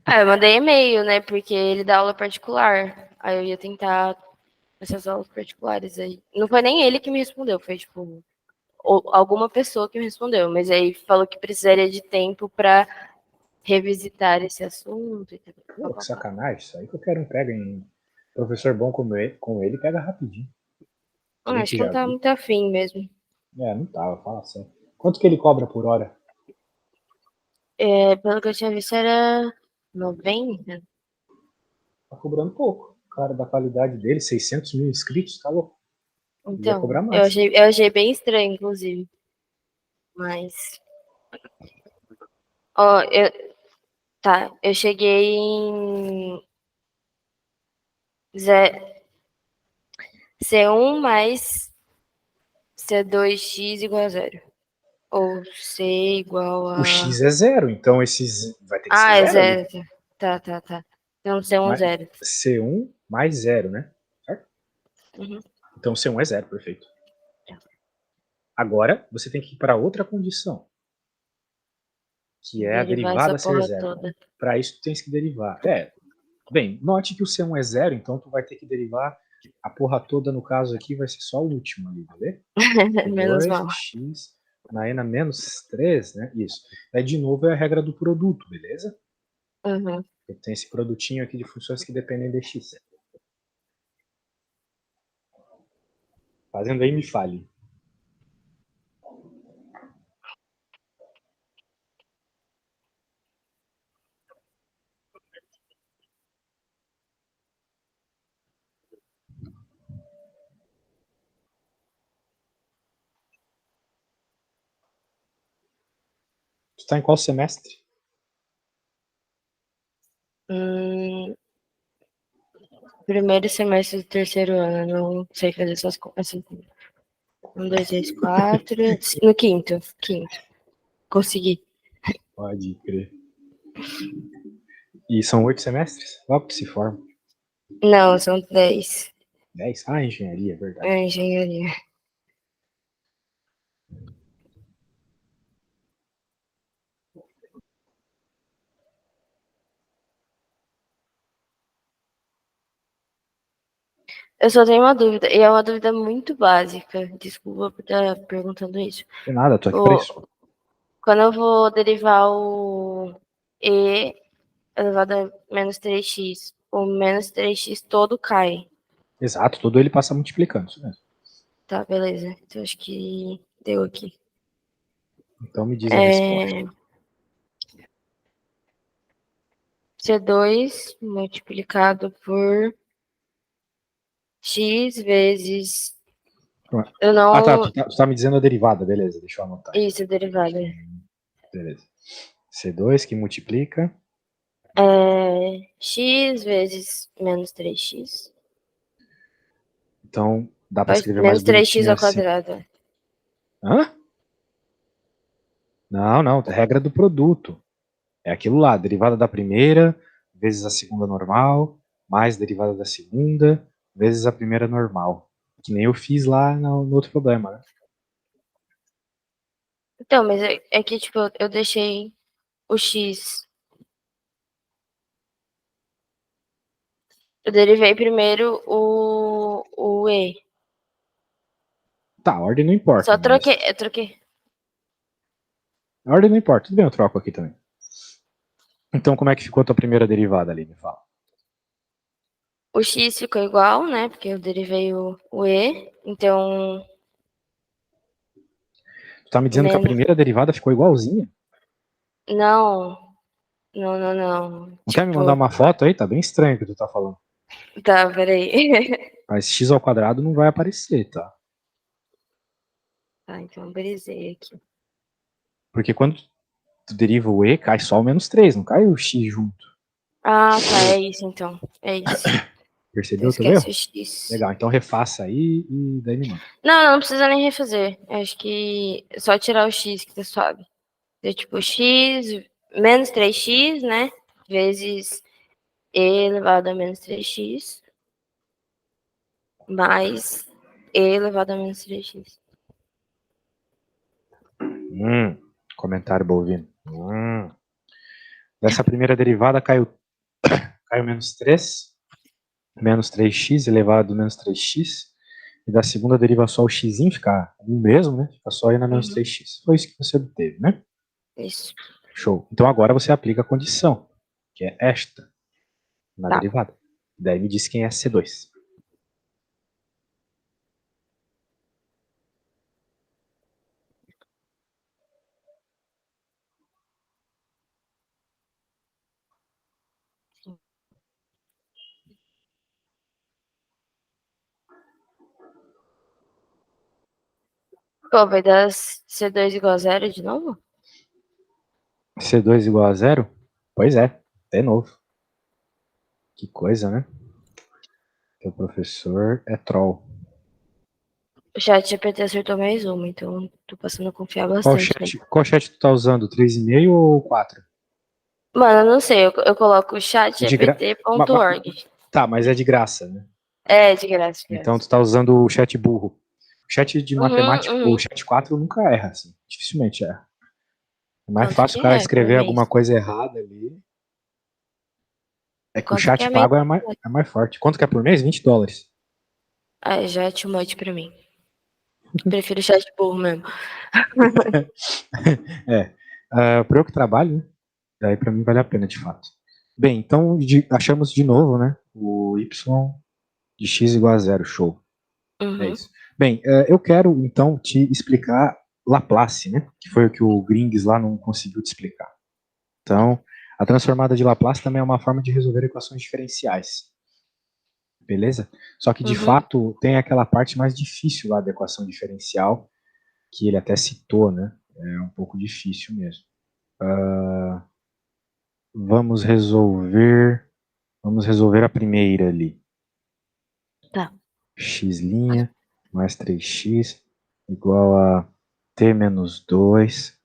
Eu mandei e-mail, né, porque ele dá aula particular, aí eu ia tentar essas aulas particulares aí. Não foi nem ele que me respondeu, foi, tipo, alguma pessoa que me respondeu, mas aí falou que precisaria de tempo pra revisitar esse assunto. Pô, que sacanagem. Isso aí que eu quero um pega em professor bom como ele pega rapidinho. A Acho gente que não já tá viu. muito afim mesmo. Não tava, fala sério. Quanto que ele cobra por hora? Pelo que eu tinha visto, era 90. Tá cobrando pouco. Cara, da qualidade dele, 600 mil inscritos, tá louco. Devia Então, cobrar eu mais. achei, eu achei bem estranho, inclusive. Mas, ó, eu cheguei em C1 mais C2x igual a zero. Ou C igual O a... X é zero, então esses vai ter que ser Ah, é zero ali. zero. Tá. Então, C1 Mas zero. C1 mais zero, né? Certo? Uhum. Então C1 é zero, perfeito. Agora você tem que ir para outra condição, que é a Derivar essa derivada ser porra zero. toda. Para isso tu tens que derivar. Bem, note que o C1 é zero, então tu vai ter que derivar a porra toda, no caso aqui, vai ser só o último ali, beleza? Menos 2 mal. x na e na menos 3, né? Isso. Aí, de novo, é a regra do produto, beleza? Uhum. Tem esse produtinho aqui de funções que dependem de x. Fazendo aí, me fale. Tu tá em qual semestre? Hum, Primeiro semestre do terceiro ano, não sei fazer essas coisas. Assim. 1, 2, 3, 4. No quinto. Consegui. Pode crer. E são 8 semestres? Logo que se forma. Não, são 10. 10? Ah, engenharia, é verdade. É engenharia. Eu só tenho uma dúvida, e é uma dúvida muito básica. Desculpa por estar perguntando isso. De nada, tô aqui pra O, isso. Quando eu vou derivar o E elevado a menos 3x, o menos 3x todo cai. Exato, todo ele passa multiplicando, isso mesmo. Tá, beleza. Então acho que deu aqui. Então me diz a resposta. C2 multiplicado por x vezes Eu Ah, tá. não. Tu tá me dizendo a derivada, beleza. Deixa eu anotar aqui. Isso, derivada. Beleza. C2 que multiplica. X vezes menos 3x. Então, dá para escrever mais Menos 3x bonitinho ao assim. quadrado. Hã? Não, não. Regra do produto. É aquilo lá. Derivada da primeira vezes a segunda normal, mais derivada da segunda, vezes a primeira normal. Que nem eu fiz lá no outro problema, né? Então, mas é que, tipo, eu deixei o x. Eu derivei primeiro o e. Tá, a ordem não importa, Só troquei. mas. Eu troquei. A ordem não importa. Tudo bem, eu troco aqui também. Então, como é que ficou a tua primeira derivada ali? Me fala. O x ficou igual, né? Porque eu derivei o e. Então, Tu tá me dizendo que a menos. primeira derivada ficou igualzinha? Não, não. Não quer me mandar Tipo, uma foto aí? Tá bem estranho o que tu tá falando. tá, peraí. Mas x ao quadrado não vai aparecer, tá? Tá, então, brisei aqui. Porque quando tu deriva o e, cai só o menos 3, não cai o x junto. Ah, tá, é isso então. É isso. Então Percebeu o teu esquece erro? o x. Legal, então refaça aí e daí me manda. Não precisa nem refazer. Acho que é só tirar o x que tá suave. Então, tipo, x menos 3x, né? Vezes e elevado a menos 3x. Mais e elevado a menos 3x. Comentário bovino. Dessa primeira derivada caiu menos 3, menos 3x elevado a menos 3x. E da segunda deriva só o x fica o mesmo, né? Fica só aí na menos 3x. Foi isso que você obteve, né? Isso. Show. Então agora você aplica a condição, que é esta, na Tá. derivada. Daí me diz quem é C2. Pô, vai dar C2 igual a zero de novo? C2 igual a zero? Pois é, de novo. Que coisa, né? Teu professor é troll. O chat GPT acertou mais uma, então tô passando a confiar Qual bastante nele. chat, qual chat tu tá usando? 3,5 ou 4? Mano, eu não sei, eu coloco De gra... chatgpt.org. Tá, mas é de graça, né? É, de graça, de Então graça. tu tá usando o chat burro. O chat de matemática, o Uhum. chat 4 nunca erra, assim. Dificilmente erra. É mais Quanto fácil que o cara é por escrever mês? alguma coisa errada ali. É que o Quanto que chat é mês? pago é mais forte. Quanto que é por mês? $20. Ah, já é too much pra mim. Prefiro chat burro mesmo. É. Para eu que trabalho, né? Daí pra mim vale a pena, de fato. Bem, então achamos de novo, né? O y de x igual a zero. Show. É Uhum. isso. Bem, eu quero então te explicar Laplace, né? Que foi o que o Grings lá não conseguiu te explicar. Então, a transformada de Laplace também é uma forma de resolver equações diferenciais. Beleza? Só que de Uhum. fato tem aquela parte mais difícil lá da equação diferencial, que ele até citou, né? É um pouco difícil mesmo. Vamos resolver. Vamos resolver a primeira ali. Tá. X' mais 3x igual a t menos 2.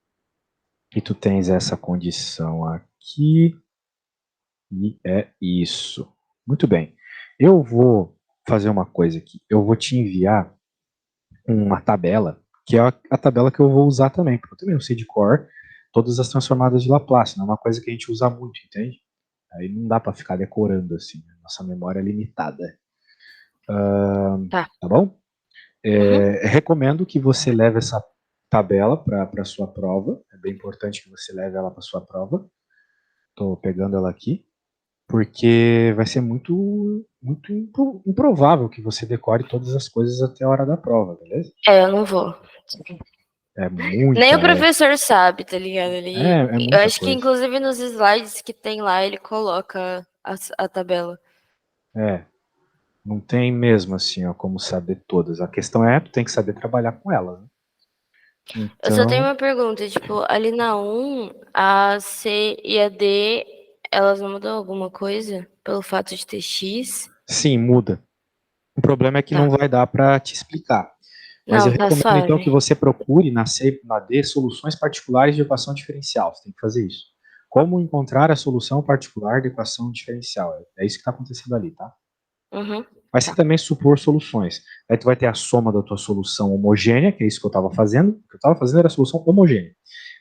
E tu tens essa condição aqui. E é isso. Muito bem. Eu vou fazer uma coisa aqui. Eu vou te enviar uma tabela, que é a tabela que eu vou usar também, porque eu também não sei de cor todas as transformadas de Laplace, não é uma coisa que a gente usa muito, entende? Aí não dá para ficar decorando assim, nossa memória é limitada. Tá. Tá bom? Uhum. Recomendo que você leve essa tabela para a sua prova, é bem importante que você leve ela para sua prova. Estou pegando ela aqui, porque vai ser muito improvável que você decore todas as coisas até a hora da prova, beleza? É, eu não vou. É Nem o muita, professor sabe, tá ligado? é Eu muita acho que coisa. inclusive nos slides que tem lá, ele coloca a tabela. É. Não tem mesmo assim, ó, como saber todas. A questão é, tu tem que saber trabalhar com elas, né? Eu só tenho Então, uma pergunta, tipo, ali na 1, a C e a D, elas não mudam alguma coisa pelo fato de ter X? sim, muda. O problema é que não Tá. vai dar para te explicar. Mas eu Não, tá recomendo então que suave. você procure na C e na D soluções particulares de equação diferencial. Você tem que fazer isso. Como encontrar a solução particular de equação diferencial? É isso que está acontecendo ali, tá? Uhum. Vai ser Tá. também supor soluções. Aí tu vai ter a soma da tua solução homogênea, que é isso que eu estava fazendo. O que eu estava fazendo era a solução homogênea,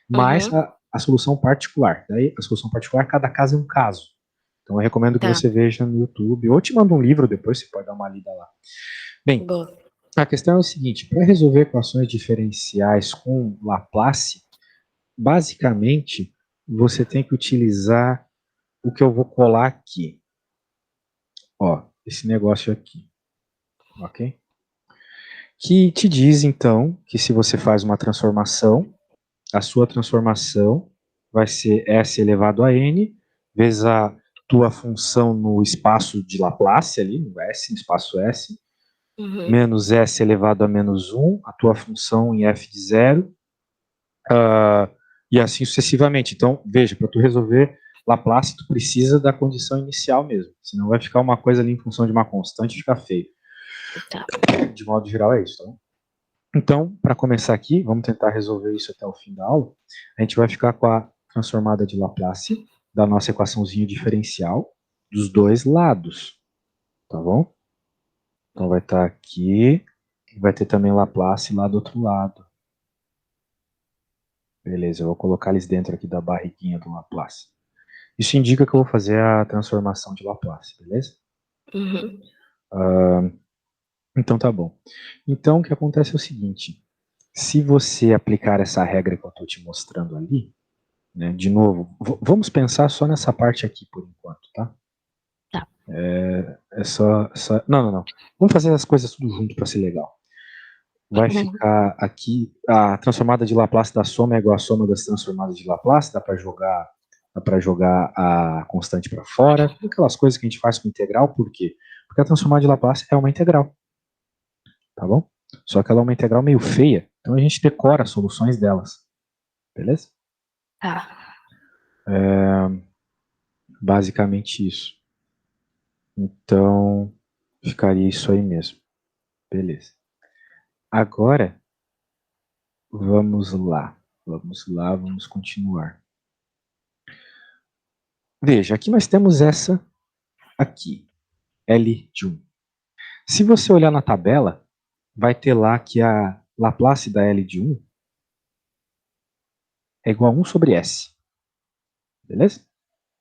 mais Uhum. a solução particular. Daí, a solução particular, cada caso é um caso. Então, eu recomendo que Tá. você veja no YouTube, ou te mando um livro depois, você pode dar uma lida lá. Bem, Boa. a questão é o seguinte: para resolver equações diferenciais com Laplace, basicamente, você tem que utilizar o que eu vou colar aqui. Ó, esse negócio aqui, ok? Que te diz, então, que se você faz uma transformação, a sua transformação vai ser S elevado a N, vezes a tua função no espaço de Laplace, ali, no S, no espaço S, Uhum. menos S elevado a menos 1, a tua função em F de zero, e assim sucessivamente. Então, veja, para tu resolver Laplace, tu precisa da condição inicial mesmo, senão vai ficar uma coisa ali em função de uma constante e ficar feio. Tá. De modo geral é isso, tá bom? Então, para começar aqui, vamos tentar resolver isso até o fim da aula. A gente vai ficar com a transformada de Laplace da nossa equaçãozinha diferencial dos dois lados, tá bom? Então vai estar aqui, vai ter também Laplace lá do outro lado. Beleza, eu vou colocar eles dentro aqui da barriguinha do Laplace. Isso indica que eu vou fazer a transformação de Laplace, beleza? Uhum. Então tá bom. Então o que acontece é o seguinte: se você aplicar essa regra que eu estou te mostrando ali, né, de novo, vamos pensar só nessa parte aqui por enquanto, tá? Tá. É só. Não, não, não. Vamos fazer as coisas tudo junto para ser legal. Vai ficar aqui a transformada de Laplace da soma é igual à soma das transformadas de Laplace. Dá para jogar a constante para fora. Aquelas coisas que a gente faz com integral. Por quê? Porque a transformada de Laplace é uma integral, tá bom? Só que ela é uma integral meio feia. Então a gente decora as soluções delas, beleza? Tá. Basicamente isso. Então ficaria isso aí mesmo, beleza? Agora vamos continuar. Veja, aqui nós temos essa aqui, L de 1. Se você olhar na tabela, vai ter lá que a Laplace da L de 1 é igual a 1 sobre S. Beleza?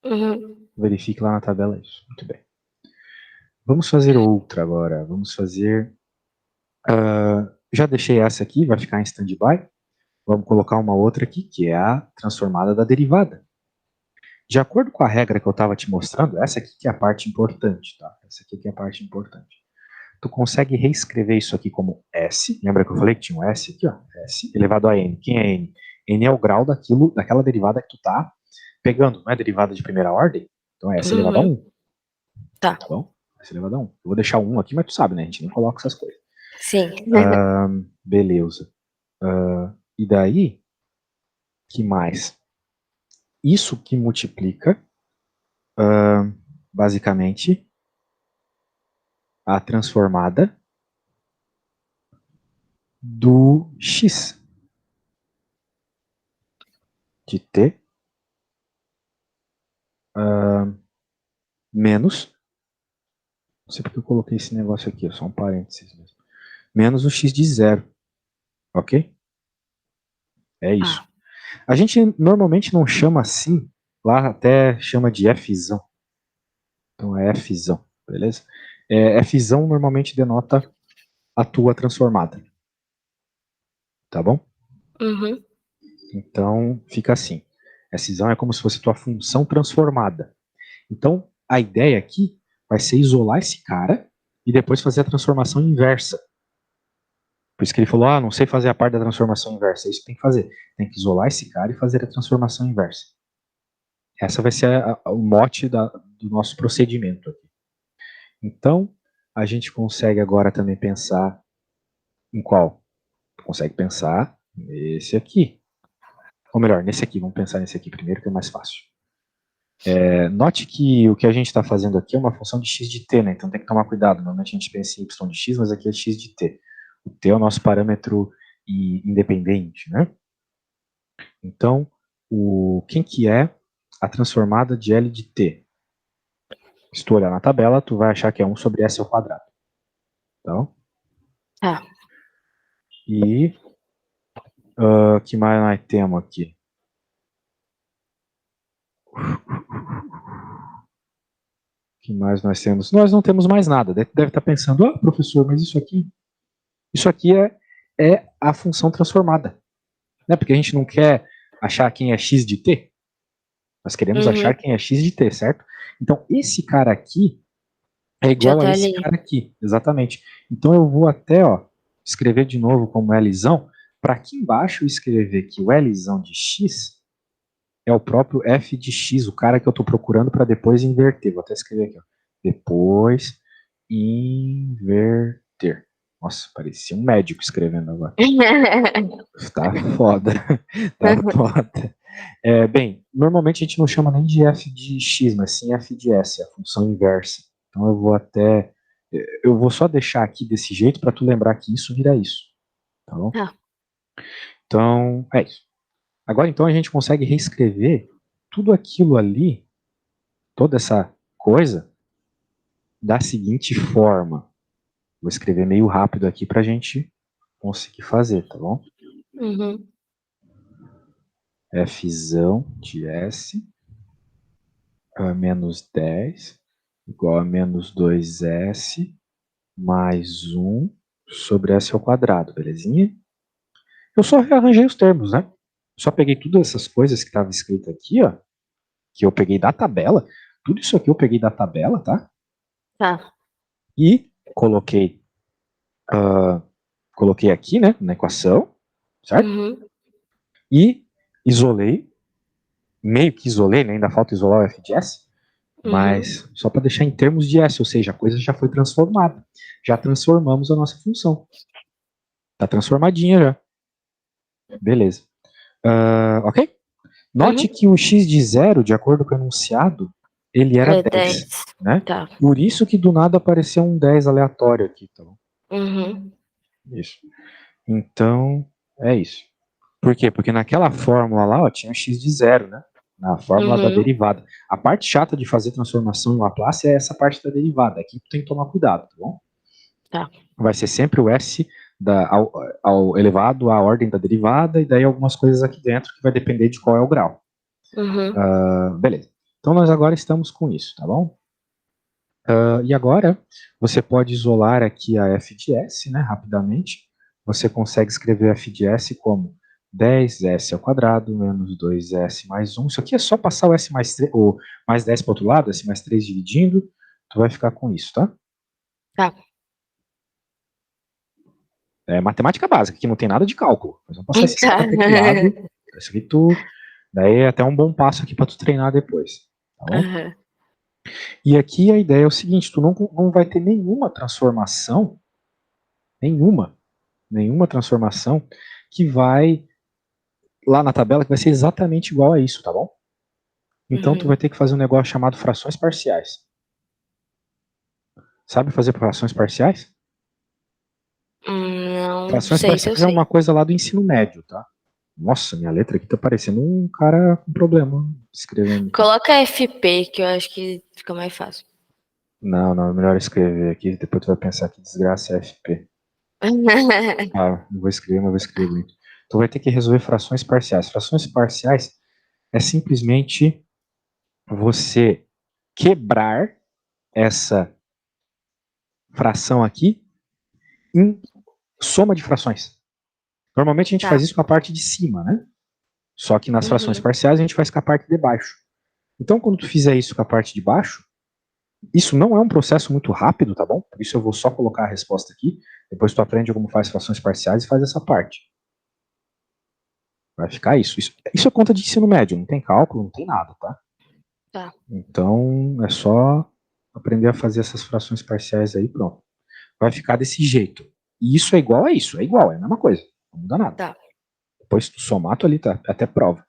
Uhum. Verifique lá na tabela isso. Muito bem. Vamos fazer outra agora. Vamos fazer... já deixei essa aqui, vai ficar em stand-by. Vamos colocar uma outra aqui, que é a transformada da derivada. De acordo com a regra que eu estava te mostrando, essa aqui que é a parte importante, tá? Essa aqui que é a parte importante. Tu consegue reescrever isso aqui como S. Lembra que eu falei que tinha um S aqui, ó? S elevado a N. Quem é N? N é o grau daquela derivada que tu tá pegando. Não é derivada de primeira ordem? Então é S elevado a Uhum. 1, Tá. tá bom? S elevado a 1. Eu vou deixar 1 aqui, mas tu sabe, né? A gente não coloca essas coisas. Sim. Beleza. E daí, que mais? Isso que multiplica, basicamente, a transformada do x de t menos, não sei porque eu coloquei esse negócio aqui, é só um parênteses mesmo, menos o x de zero, ok? É isso. Ah. A gente normalmente não chama assim, lá até chama de fzão. Então é fzão, beleza? Fzão normalmente denota a tua transformada, tá bom? Uhum. Então fica assim. Fzão é como se fosse tua função transformada. Então a ideia aqui vai ser isolar esse cara e depois fazer a transformação inversa. Por isso que ele falou, não sei fazer a parte da transformação inversa. É isso que tem que fazer. Tem que isolar esse cara e fazer a transformação inversa. Essa vai ser o mote do nosso procedimento aqui. Então, a gente consegue agora também pensar em qual? Consegue pensar nesse aqui. Ou melhor, nesse aqui. Vamos pensar nesse aqui primeiro, que é mais fácil. Note que o que a gente está fazendo aqui é uma função de x de t, né? Então tem que tomar cuidado. Normalmente a gente pensa em y de x, mas aqui é x de t. O t é o nosso parâmetro independente, né? Então, quem que é a transformada de L de t? Se tu olhar na tabela, tu vai achar que é 1 sobre s ao quadrado. Então, Tá. E que mais nós temos aqui? Que mais nós temos? Nós não temos mais nada. Deve estar pensando, professor, mas isso aqui é a função transformada. Né? Porque a gente não quer achar quem é x de t. Nós queremos achar quem é x de t, certo? Então, esse cara aqui é igual a esse cara aqui. Exatamente. Então, eu vou até escrever de novo como Lzão, para aqui embaixo eu escrever que o Lzão de x é o próprio f de x, o cara que eu estou procurando para depois inverter. Vou até escrever aqui. Depois inverter. Nossa, parecia um médico escrevendo agora. Tá foda. Tá foda. Bem, normalmente a gente não chama nem de f de x, mas sim f de s, a função inversa. Então eu vou só deixar aqui desse jeito para tu lembrar que isso vira isso. Tá bom? Então, é isso. Agora então a gente consegue reescrever tudo aquilo ali, toda essa coisa, da seguinte forma. Vou escrever meio rápido aqui pra gente conseguir fazer, tá bom? Fzão de S a menos 10 igual a menos 2S mais 1 sobre S ao quadrado, belezinha? Eu só rearranjei os termos, né? Só peguei todas essas coisas que estavam escritas aqui, ó, que eu peguei da tabela. Tudo isso aqui eu peguei da tabela, tá? Tá. E coloquei aqui, né, na equação, certo? E isolei, meio que isolei, né, ainda falta isolar o f de s, mas só para deixar em termos de s, ou seja, a coisa já foi transformada. Já transformamos a nossa função. Tá transformadinha já. Beleza. Ok? Note que o x de 0, de acordo com o enunciado, ele era 10. Né? Tá. Por isso que do nada apareceu um 10 aleatório aqui. Então. Isso. Então, é isso. Por quê? Porque naquela fórmula lá, tinha x de 0, né? Na fórmula da derivada. A parte chata de fazer transformação em Laplace é essa parte da derivada. Aqui tu tem que tomar cuidado, tá bom? Tá. Vai ser sempre o s ao elevado à ordem da derivada, e daí algumas coisas aqui dentro que vai depender de qual é o grau. Beleza. Então nós agora estamos com isso, tá bom? E agora você pode isolar aqui a f de s, né, rapidamente. Você consegue escrever f de s como 10s ao quadrado menos 2s mais 1. Isso aqui é só passar o s mais 3, ou mais 10 para o outro lado, s mais 3 dividindo. Tu vai ficar com isso, tá? Tá. É matemática básica, que não tem nada de cálculo. Nós vamos passar esse para aquele lado. Isso aqui daí é até um bom passo aqui para tu treinar depois. Tá bom? E aqui a ideia é o seguinte, tu não vai ter nenhuma transformação, nenhuma transformação que vai lá na tabela que vai ser exatamente igual a isso, tá bom? Então tu vai ter que fazer um negócio chamado frações parciais. Sabe fazer frações parciais? Não Frações sei se eu parciais é sei. uma coisa lá do ensino médio, tá? Nossa, minha letra aqui tá parecendo um cara com problema escrevendo. Coloca FP, que eu acho que fica mais fácil. Não, é melhor escrever aqui, depois tu vai pensar que desgraça é FP. Não vou escrever, mas vou escrever bonito. Tu vai ter que resolver frações parciais. Frações parciais é simplesmente você quebrar essa fração aqui em soma de frações. Normalmente a gente faz isso com a parte de cima, né? Só que nas frações parciais a gente faz com a parte de baixo. Então, quando tu fizer isso com a parte de baixo, isso não é um processo muito rápido, tá bom? Por isso eu vou só colocar a resposta aqui. Depois tu aprende como faz frações parciais e faz essa parte. Vai ficar isso. Isso é conta de ensino médio, não tem cálculo, não tem nada, tá? Tá. Então é só aprender a fazer essas frações parciais aí, pronto. vai ficar desse jeito. E isso é igual a isso, é igual, é a mesma coisa. Não muda nada. Tá. Depois tu somar, tu ali tá, até prova.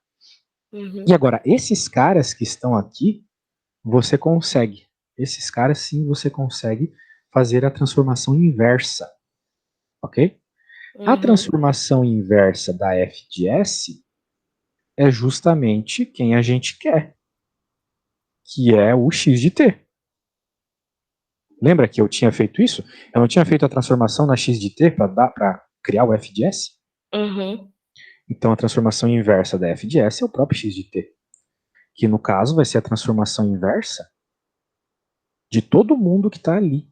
Uhum. E agora, esses caras que estão aqui, você consegue. Esses caras, sim, você consegue fazer a transformação inversa. Ok? A Uhum. transformação inversa da f de s é justamente quem a gente quer, que é o x de t. Lembra que eu tinha feito isso? Eu não tinha feito a transformação na x de t para criar o f de s? Uhum. Então a transformação inversa da f de s é o próprio x de t, que no caso vai ser a transformação inversa de todo mundo que está ali.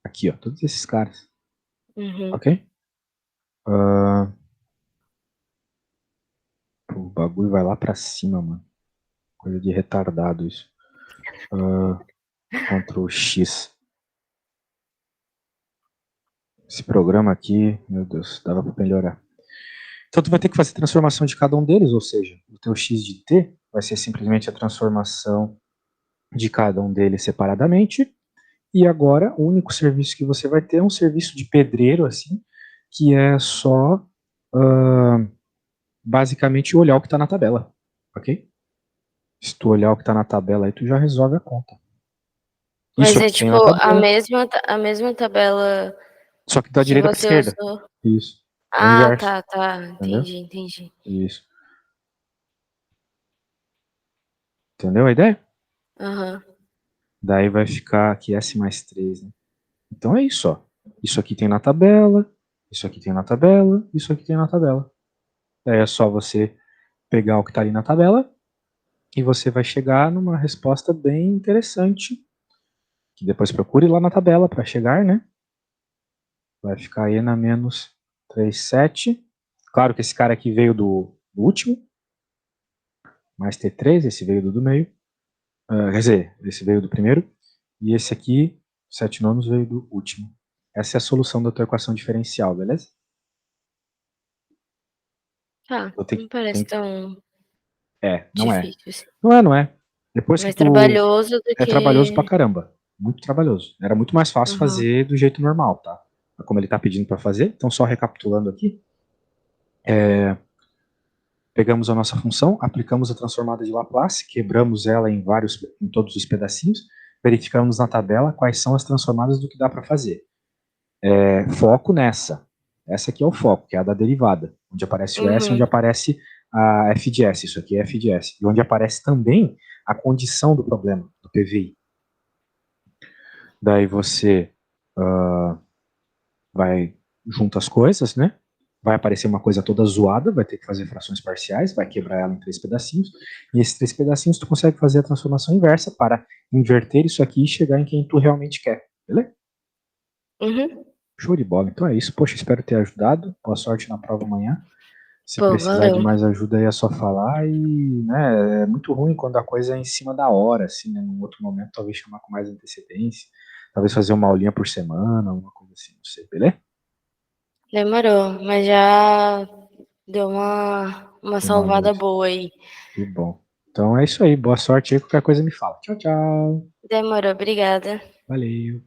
Aqui, ó, todos esses caras. Uhum. Ok? O bagulho vai lá pra cima, mano. Coisa de retardado isso. Ctrl X. Esse programa aqui, meu Deus, dava pra melhorar. Então tu vai ter que fazer a transformação de cada um deles, ou seja, o teu x de t vai ser simplesmente a transformação de cada um deles separadamente. E agora o único serviço que você vai ter é um serviço de pedreiro, assim, que é só basicamente olhar o que está na tabela, ok? Se tu olhar o que está na tabela aí, tu já resolve a conta. Isso Mas é aqui tem tipo na tabela, a mesma tabela só que da que direita para você esquerda. usou. Isso. É o Ah, inverso, tá, tá. entendeu? Entendi, entendi. Isso. Entendeu a ideia? Aham. Daí vai ficar aqui S mais 3, né? Então é isso, ó. Isso aqui tem na tabela, isso aqui tem na tabela, isso aqui tem na tabela. Daí é só você pegar o que está ali na tabela e você vai chegar numa resposta bem interessante. Que depois procure lá na tabela para chegar, né? Vai ficar E na menos 37. Claro que esse cara aqui veio do último, mais T3, esse veio do meio. Quer dizer, esse veio do primeiro. E esse aqui, 7 nonos, veio do último. Essa é a solução da tua equação diferencial, beleza? Tá, Eu tenho, não parece tenho, tão não é. difícil assim. Não é, não é. Depois que Mais tu. trabalhoso do É trabalhoso pra que. caramba. Muito trabalhoso. Era muito mais fácil Aham. fazer do jeito normal, tá? Como ele tá pedindo para fazer. Então, só recapitulando aqui. Pegamos a nossa função, aplicamos a transformada de Laplace, quebramos ela em todos os pedacinhos, verificamos na tabela quais são as transformadas do que dá para fazer. Foco nessa. Essa aqui é o foco, que é a da derivada, onde aparece o S, onde Uhum. aparece a f de S. Isso aqui é f de S. E onde aparece também a condição do problema, do PVI. Daí você vai junta as coisas, né? Vai aparecer uma coisa toda zoada, vai ter que fazer frações parciais, vai quebrar ela em 3 pedacinhos, e esses 3 pedacinhos tu consegue fazer a transformação inversa para inverter isso aqui e chegar em quem tu realmente quer, beleza? Uhum. Show de bola, então é isso. Poxa, espero ter ajudado, boa sorte na prova amanhã. Se Pô, precisar de valeu. mais ajuda aí é só falar e, né, é muito ruim quando a coisa é em cima da hora, assim, né, num outro momento talvez chamar com mais antecedência, talvez fazer uma aulinha por semana, alguma coisa assim, não sei, beleza? Demorou, mas já deu uma Uma salvada luz. boa aí. Que bom. Então é isso aí. Boa sorte aí. Qualquer coisa me fala. Tchau, tchau. Demorou, obrigada. Valeu.